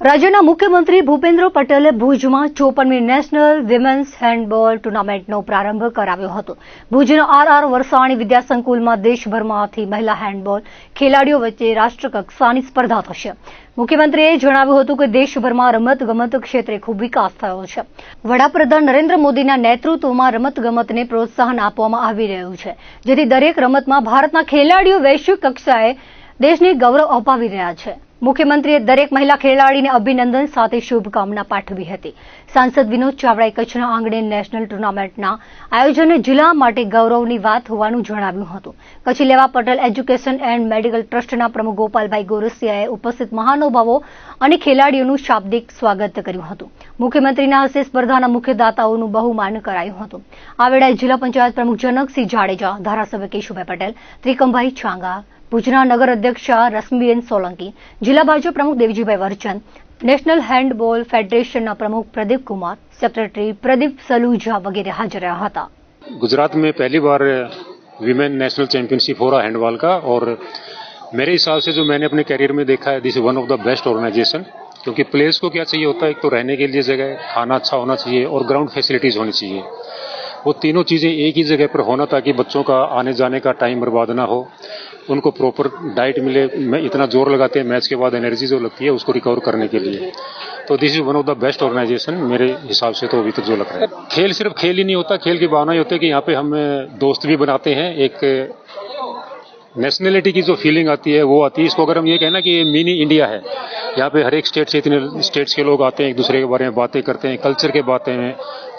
રાજ્યના મુખ્યમંત્રી ભૂપેન્દ્ર પટેલે ભુજમાં 54મી નેશનલ વિમેન્સ હેન્ડબોલ ટુર્નામેન્ટનો પ્રારંભ કરાવ્યો હતો. ભુજના આર વરસાણી વિદ્યાસંકુલમાં દેશભરમાંથી મહિલા હેન્ડબોલ ખેલાડીઓ વચ્ચે રાષ્ટ્રકક્ષાની સ્પર્ધા થશે. મુખ્યમંત્રીએ જણાવ્યું હતું કે દેશભરમાં રમતગમત ક્ષેત્રે ખૂબ વિકાસ થયો છે. વડાપ્રધાન નરેન્દ્ર મોદીના નેતૃત્વમાં રમતગમતને પ્રોત્સાહન આપવામાં આવી રહ્યું છે, જેથી દરેક રમતમાં ભારતના ખેલાડીઓ વૈશ્વિક કક્ષાએ દેશને ગૌરવ અપાવી રહ્યા છે. મુખ્યમંત્રીએ દરેક મહિલા ખેલાડીને અભિનંદન સાથે શુભકામના પાઠવી હતી. સાંસદ વિનોદ ચાવડાએ કચ્છના આંગણે નેશનલ ટુર્નામેન્ટના આયોજનને જિલ્લા માટે ગૌરવની વાત હોવાનું જણાવ્યું હતું. કચ્છી લેવા પટેલ એજ્યુકેશન એન્ડ મેડિકલ ટ્રસ્ટના પ્રમુખ ગોપાલભાઈ ગોરસિયાએ ઉપસ્થિત મહાનુભાવો અને ખેલાડીઓનું શાબ્દિક સ્વાગત કર્યું હતું. મુખ્યમંત્રીના હસ્તે સ્પર્ધાના મુખ્ય દાતાઓનું બહુમાન કરાયું હતું. આ વેળાએ જિલ્લા પંચાયત પ્રમુખ જનકસિંહ જાડેજા, ધારાસભ્ય કેશુભાઈ પટેલ, ત્રિકમભાઈ છાંગા, ભુજના નગર અધ્યક્ષા રશ્મિબેન સોલંકી, જિલ્લા ભાજપ પ્રમુખ દેવજીભાઈ વરચંદ, નેશનલ હેન્ડબોલ ફેડરેશનના પ્રमुख प्रदीप कुमार, सेक्रेटरी प्रदीप सलूजा वगैरह हाजिर रहा था. गुजरात में पहली बार विमेन नेशनल चैंपियनशिप हो रहा है हैंडबॉल का और मेरे हिसाब से जो मैंने अपने करियर में देखा है this is one of the best organisation क्योंकि प्लेयर्स को क्या चाहिए होता है, एक तो रहने के लिए जगह, खाना अच्छा होना चाहिए और ग्राउंड फैसिलिटीज होनी चाहिए. वो तीनों चीज़ें एक ही जगह पर होना ताकि बच्चों का आने जाने का टाइम बर्बाद ना हो, उनको प्रॉपर डाइट मिले. इतना जोर लगाते हैं मैच के बाद एनर्जी जो लगती है उसको रिकवर करने के लिए. तो this is one of the best organisation मेरे हिसाब से तो अभी तक जो लग रहा है. खेल सिर्फ खेल ही नहीं होता, खेल की भावना ही होती है कि यहाँ पे हम दोस्त भी बनाते हैं, एक नेशनलिटी की जो फीलिंग आती है वो आती है. इसको अगर हम ये कहना कि ये मिनी इंडिया है, यहाँ पे हर एक स्टेट से इतने स्टेट्स के लोग आते हैं, एक दूसरे के बारे में बातें करते हैं, कल्चर के बातें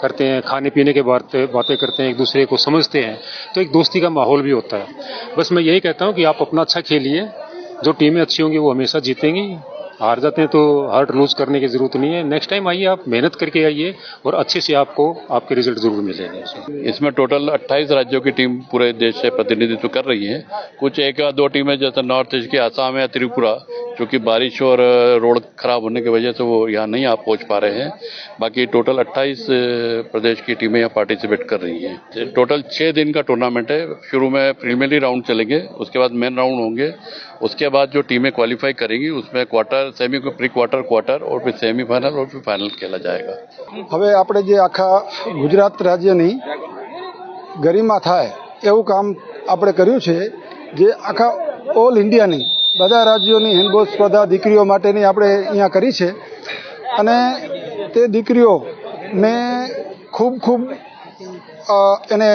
करते हैं, खाने पीने के बातें करते हैं, एक दूसरे को समझते हैं, तो एक दोस्ती का माहौल भी होता है. बस मैं यही कहता हूँ कि आप अपना अच्छा खेलिए, जो टीमें अच्छी होंगी वो हमेशा जीतेंगी. हार जाते हैं तो हार्ट लूज करने की जरूरत नहीं है. नेक्स्ट टाइम आइए, आप मेहनत करके आइए और अच्छे से आपको आपके रिजल्ट जरूर मिलेंगे. इसमें टोटल 28 राज्यों की टीम पूरे देश से प्रतिनिधित्व कर रही है. कुछ एक या दो टीमें जैसे नॉर्थ ईस्ट की आसाम या त्रिपुरा, क्योंकि बारिश और रोड खराब होने की वजह से वो यहाँ नहीं आप पहुंच पा रहे हैं. बाकी टोटल 28 प्रदेश की टीमें यहाँ पार्टिसिपेट कर रही हैं. टोटल 6 दिन का टूर्नामेंट है. शुरू में प्रीलिमिनरी राउंड चलेंगे, उसके बाद मेन राउंड होंगे, उसके बाद जो टीमें क्वालिफाई करेंगी उसमें quarter, semi, pre quarter, quarter और फिर सेमीफाइनल और फिर फाइनल खेला जाएगा. હવે આપણે જે આખા ગુજરાત રાજ્યની ગરિમા થાય એવું કામ આપણે કર્યું છે, જે આખા ઓલ ઇન્ડિયાની બધા રાજ્યોની હેન્ડબોલ સ્પર્ધા દીકરીઓ માટેની આપણે અહીંયા કરી છે અને તે દીકરીઓને ખૂબ એને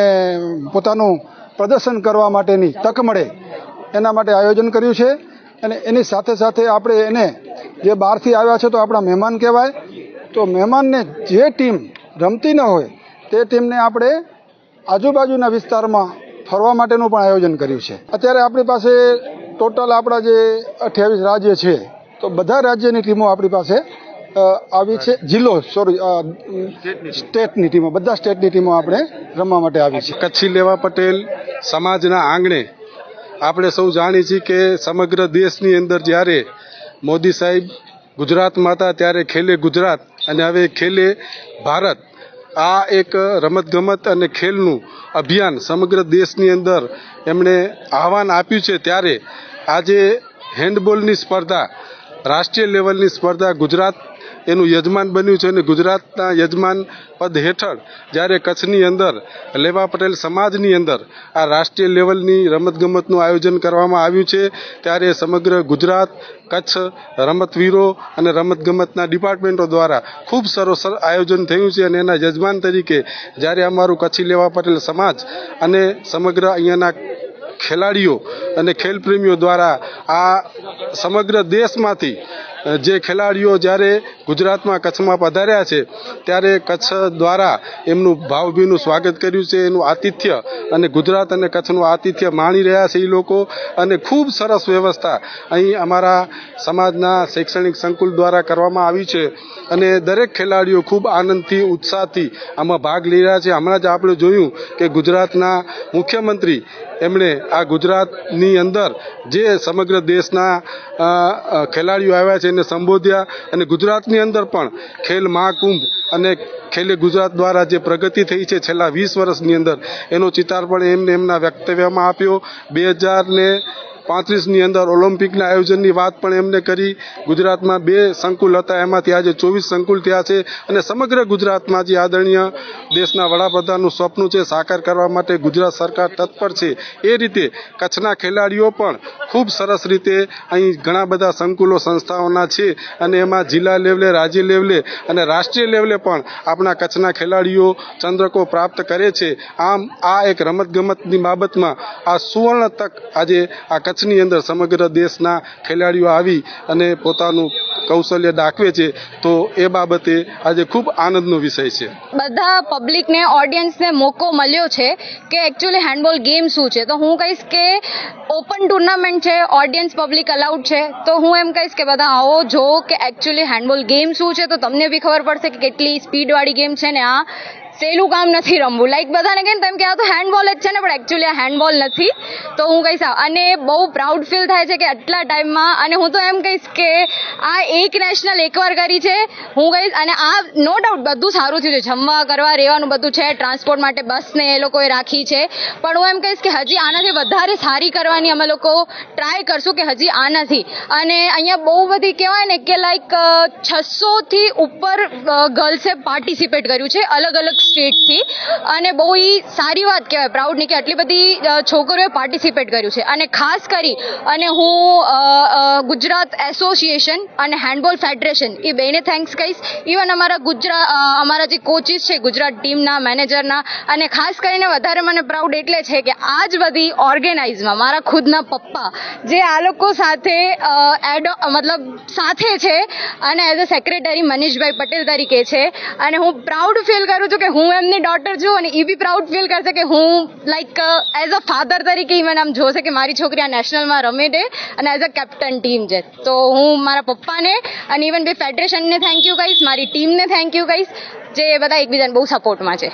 પોતાનું પ્રદર્શન કરવા માટેની તક મળે એના માટે આયોજન કર્યું છે. અને એની સાથે સાથે આપણે એને જે બહારથી આવ્યા છે તો આપણા મહેમાન કહેવાય, તો મહેમાનને જે ટીમ રમતી ન હોય તે ટીમને આપણે આજુબાજુના વિસ્તારમાં ફરવા માટેનું પણ આયોજન કર્યું છે. અત્યારે આપણી પાસે ટોટલ આપણા જે 28 રાજ્ય છે તો બધા રાજ્યની ટીમો આપણી પાસે આવી છે. સ્ટેટની ટીમો, બધા સ્ટેટની ટીમો આપણે રમવા માટે આવી છે. કચ્છી લેવા પટેલ સમાજના આંગણે આપણે સૌ જાણીએ છીએ કે સમગ્ર દેશની અંદર જ્યારે મોદી સાહેબ ગુજરાતમાં હતા ત્યારે ખેલે ગુજરાત અને હવે ખેલે ભારત, આ એક રમતગમત અને ખેલનું અભિયાન સમગ્ર દેશની અંદર એમણે આહવાન આપ્યું છે. ત્યારે આજે હેન્ડબોલની સ્પર્ધા, રાષ્ટ્રીય લેવલની સ્પર્ધા ગુજરાત એનું યજમાન બન્યું છે અને ગુજરાતના યજમાન પદ હેઠળ જ્યારે કચ્છની અંદર લેવા પટેલ સમાજની અંદર આ રાષ્ટ્રીય લેવલની રમતગમતનું આયોજન કરવામાં આવ્યું છે. ત્યારે સમગ્ર ગુજરાત, કચ્છ રમતવીરો અને રમતગમતના ડિપાર્ટમેન્ટો દ્વારા ખૂબ સરસ આયોજન થયું છે અને એના યજમાન તરીકે જ્યારે અમારું કચ્છી લેવા પટેલ સમાજ અને સમગ્ર અહીંયાના ખેલાડીઓ અને ખેલપ્રેમીઓ દ્વારા આ સમગ્ર દેશમાંથી જે ખેલાડીઓ જ્યારે ગુજરાતમાં કચ્છમાં પધાર્યા છે ત્યારે કચ્છ દ્વારા એમનું ભાવભીનું સ્વાગત કર્યું છે. એનું આતિથ્ય અને ગુજરાત અને કચ્છનું આતિથ્ય માણી રહ્યા છે એ લોકો. અને ખૂબ સરસ વ્યવસ્થા અહીં અમારા સમાજના શૈક્ષણિક સંકુલ દ્વારા કરવામાં આવી છે અને દરેક ખેલાડીઓ ખૂબ આનંદથી, ઉત્સાહથી આમાં ભાગ લઈ રહ્યા છે. હમણાં જ આપણે જોયું કે ગુજરાતના મુખ્યમંત્રી એમણે આ ગુજરાતની અંદર જે સમગ્ર દેશના ખેલાડીઓ આવ્યા છે એને સંબોધ્યા અને ગુજરાતની અંદર પણ ખેલ મહાકુંભ અને ખેલે ગુજરાત દ્વારા જે પ્રગતિ થઈ છે છેલ્લા 20 વર્ષની અંદર એનો ચિતાર પણ એમને એમના વક્તવ્યમાં આપ્યો. 35ની અંદર ઓલિમ્પિકના આયોજનની વાત પણ એમને કરી. ગુજરાતમાં 2 સંકુલ હતા, એમાંથી આજે 24 સંકુલ થયા છે અને સમગ્ર ગુજરાતમાં જે આદરણીય દેશના વડાપ્રધાનનું સ્વપ્ન છે સાકાર કરવા માટે ગુજરાત સરકાર તત્પર છે. એ રીતે કચ્છના ખેલાડીઓ પણ ખૂબ સરસ રીતે અહીં ઘણા બધા સંકુલો સંસ્થાઓના છે અને એમાં જિલ્લા લેવલે, રાજ્ય લેવલે અને રાષ્ટ્રીય લેવલે પણ આપણા કચ્છના ખેલાડીઓ ચંદ્રકો પ્રાપ્ત કરે છે. આમ આ એક રમતગમતની બાબતમાં આ સુવર્ણ તક આજે આ કચ્છની અંદર સમગ્ર દેશના ખેલાડીઓ આવી અને પોતાનું કૌશલ્ય દાખવે છે, તો એ બાબતે આજે ખૂબ આનંદનો વિષય છે. બધા પબ્લિકને, ઓડિયન્સને મોકો મળ્યો છે કે એકચ્યુઅલી હેન્ડબોલ ગેમ શું છે. તો હું કહીશ કે ઓપન ટુર્નામેન્ટ છે, ઓડિયન્સ પબ્લિક અલાઉડ છે, તો હું એમ કહીશ કે બધા આવો જો કે એકચ્યુઅલી હેન્ડબોલ ગેમ શું છે, તો તમને બી ખબર પડશે કે કેટલી સ્પીડવાળી ગેમ છે ને આ સહેલું કામ નથી રમવું. લાઈક બધાને કહે ને તેમ કે આ તો હેન્ડબોલ જ છે ને, પણ એકચ્યુઅલી આ હેન્ડબોલ નથી. તો હું કહીશ અને બહુ પ્રાઉડ ફીલ થાય છે કે આટલા ટાઈમમાં, અને હું તો એમ કહીશ કે આ એક નેશનલ એકવાર કરી છે હું કહીશ. અને આ નો ડાઉટ બધું સારું થયું છે, જમવા કરવા રહેવાનું બધું છે, ટ્રાન્સપોર્ટ માટે બસને એ લોકોએ રાખી છે, પણ હું એમ કહીશ કે હજી આનાથી વધારે સારી કરવાની અમે લોકો ટ્રાય કરશું કે હજી આનાથી. અને અહીંયા બહુ બધી કહેવાય ને કે લાઈક 600થી ઉપર ગર્લ્સે પાર્ટિસિપેટ કર્યું છે અલગ અલગ સ્ટેટથી, અને બહુ સારી વાત કહેવાય, પ્રાઉડની કે આટલી બધી છોકરીઓએ પાર્ટિસિપેટ કર્યું છે. અને ખાસ કરી અને હું ગુજરાત એસોસિએશન અને હેન્ડબોલ ફેડરેશન એ બેને થેન્ક્સ કહીશ. ઇવન અમારા જે કોચિસ છે ગુજરાત ટીમના, મેનેજરના, અને ખાસ કરીને વધારે મને પ્રાઉડ એટલે છે કે આ જ બધી ઓર્ગેનાઇઝમાં મારા ખુદના પપ્પા જે આ લોકો સાથે મતલબ સાથે છે અને એઝ અ સેક્રેટરી મનીષભાઈ પટેલ તરીકે છે. અને હું પ્રાઉડ ફીલ કરું છું કે હું એમની ડોટર છું, અને એ બી પ્રાઉડ ફીલ કરશે કે હું લાઈક એઝ અ ફાધર તરીકે ઇવન આમ જોશે કે મારી છોકરી આ નેશનલમાં રમે છે અને એઝ અ કેપ્ટન ટીમ છે. તો હું મારા પપ્પાને અને ઇવન બે ફેડરેશનને થેન્ક યુ કહીશ, મારી ટીમને થેન્ક યુ કહીશ, જે બધા એકબીજાને બહુ સપોર્ટમાં છે.